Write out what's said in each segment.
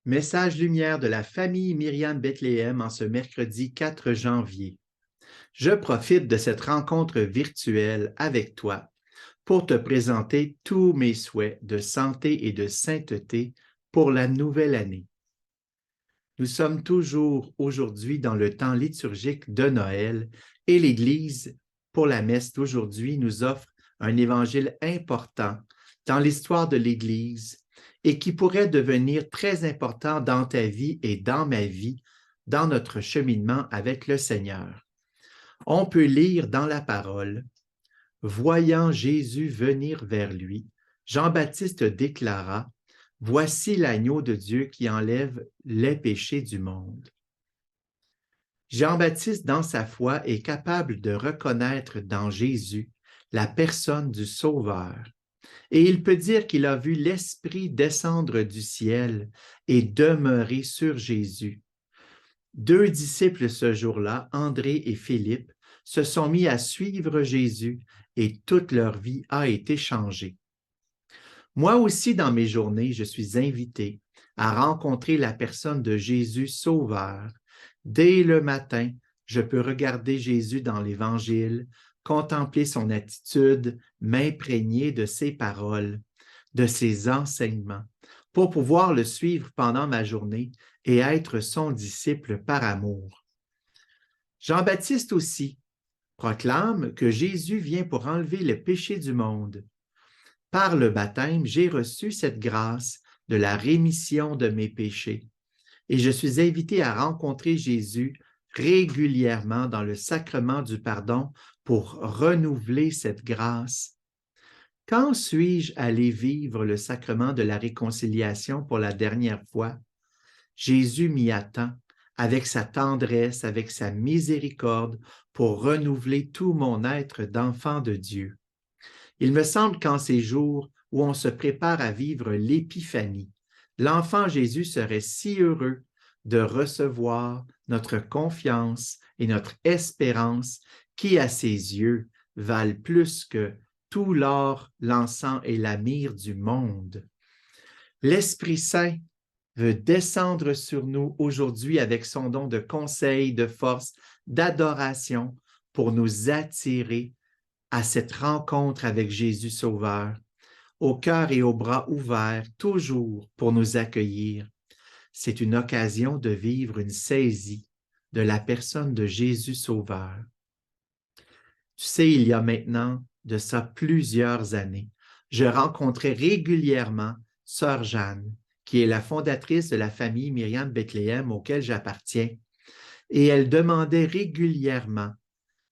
Message lumière de la famille Myriam Bethléem en ce mercredi 4 janvier. Je profite de cette rencontre virtuelle avec toi pour te présenter tous mes souhaits de santé et de sainteté pour la nouvelle année. Nous sommes toujours aujourd'hui dans le temps liturgique de Noël et l'Église, pour la messe d'aujourd'hui, nous offre un évangile important dans l'histoire de l'Église et qui pourrait devenir très important dans ta vie et dans ma vie, dans notre cheminement avec le Seigneur. On peut lire dans la parole, « Voyant Jésus venir vers lui, Jean-Baptiste déclara, « Voici l'agneau de Dieu qui enlève les péchés du monde. » Jean-Baptiste, dans sa foi, est capable de reconnaître dans Jésus la personne du Sauveur. Et il peut dire qu'il a vu l'Esprit descendre du ciel et demeurer sur Jésus. Deux disciples ce jour-là, André et Philippe, se sont mis à suivre Jésus et toute leur vie a été changée. Moi aussi, dans mes journées, je suis invité à rencontrer la personne de Jésus Sauveur. Dès le matin, je peux regarder Jésus dans l'Évangile, contempler son attitude, m'imprégner de ses paroles, de ses enseignements, pour pouvoir le suivre pendant ma journée et être son disciple par amour. Jean-Baptiste aussi proclame que Jésus vient pour enlever le péché du monde. Par le baptême, j'ai reçu cette grâce de la rémission de mes péchés et je suis invité à rencontrer Jésus régulièrement dans le sacrement du pardon pour renouveler cette grâce. Quand suis-je allé vivre le sacrement de la réconciliation pour la dernière fois? Jésus m'y attend avec sa tendresse, avec sa miséricorde pour renouveler tout mon être d'enfant de Dieu. Il me semble qu'en ces jours où on se prépare à vivre l'épiphanie, l'enfant Jésus serait si heureux de recevoir notre confiance et notre espérance qui, à ses yeux, valent plus que tout l'or, l'encens et la myrrhe du monde. L'Esprit Saint veut descendre sur nous aujourd'hui avec son don de conseil, de force, d'adoration pour nous attirer à cette rencontre avec Jésus Sauveur, au cœur et aux bras ouverts, toujours pour nous accueillir. C'est une occasion de vivre une saisie de la personne de Jésus Sauveur. Tu sais, il y a maintenant de ça plusieurs années, je rencontrais régulièrement Sœur Jeanne, qui est la fondatrice de la famille Myriam Bethléem auquel j'appartiens, et elle demandait régulièrement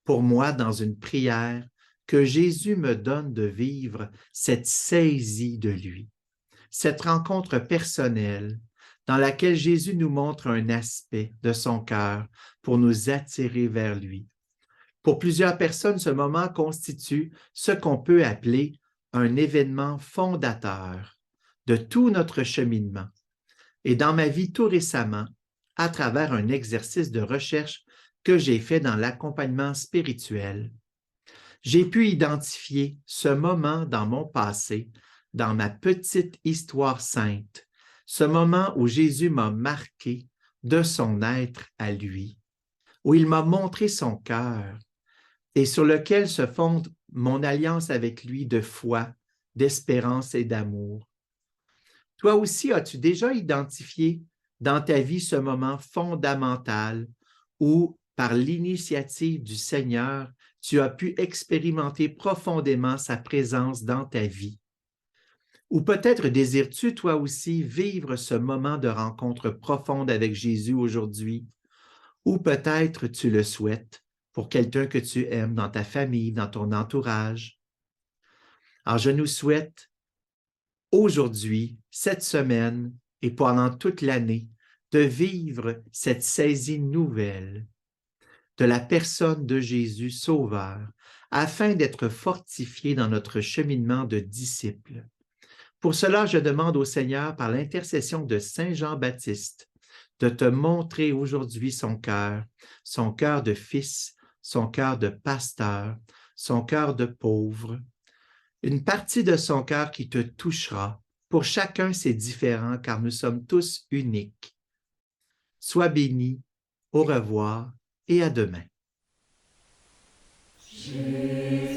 pour moi dans une prière que Jésus me donne de vivre cette saisie de lui, cette rencontre personnelle dans laquelle Jésus nous montre un aspect de son cœur pour nous attirer vers lui. Pour plusieurs personnes, ce moment constitue ce qu'on peut appeler un événement fondateur de tout notre cheminement. Et dans ma vie tout récemment, à travers un exercice de recherche que j'ai fait dans l'accompagnement spirituel, j'ai pu identifier ce moment dans mon passé, dans ma petite histoire sainte, ce moment où Jésus m'a marqué de son être à lui, où il m'a montré son cœur et sur lequel se fonde mon alliance avec lui de foi, d'espérance et d'amour. Toi aussi, as-tu déjà identifié dans ta vie ce moment fondamental où, par l'initiative du Seigneur, tu as pu expérimenter profondément sa présence dans ta vie? Ou peut-être désires-tu toi aussi vivre ce moment de rencontre profonde avec Jésus aujourd'hui? Ou peut-être tu le souhaites pour quelqu'un que tu aimes dans ta famille, dans ton entourage? Alors je nous souhaite aujourd'hui, cette semaine et pendant toute l'année, de vivre cette saisie nouvelle de la personne de Jésus Sauveur, afin d'être fortifiés dans notre cheminement de disciples. Pour cela, je demande au Seigneur, par l'intercession de Saint Jean-Baptiste, de te montrer aujourd'hui son cœur de fils, son cœur de pasteur, son cœur de pauvre, une partie de son cœur qui te touchera Pour chacun, c'est différent car nous sommes tous uniques. Sois béni, au revoir et à demain. Jésus.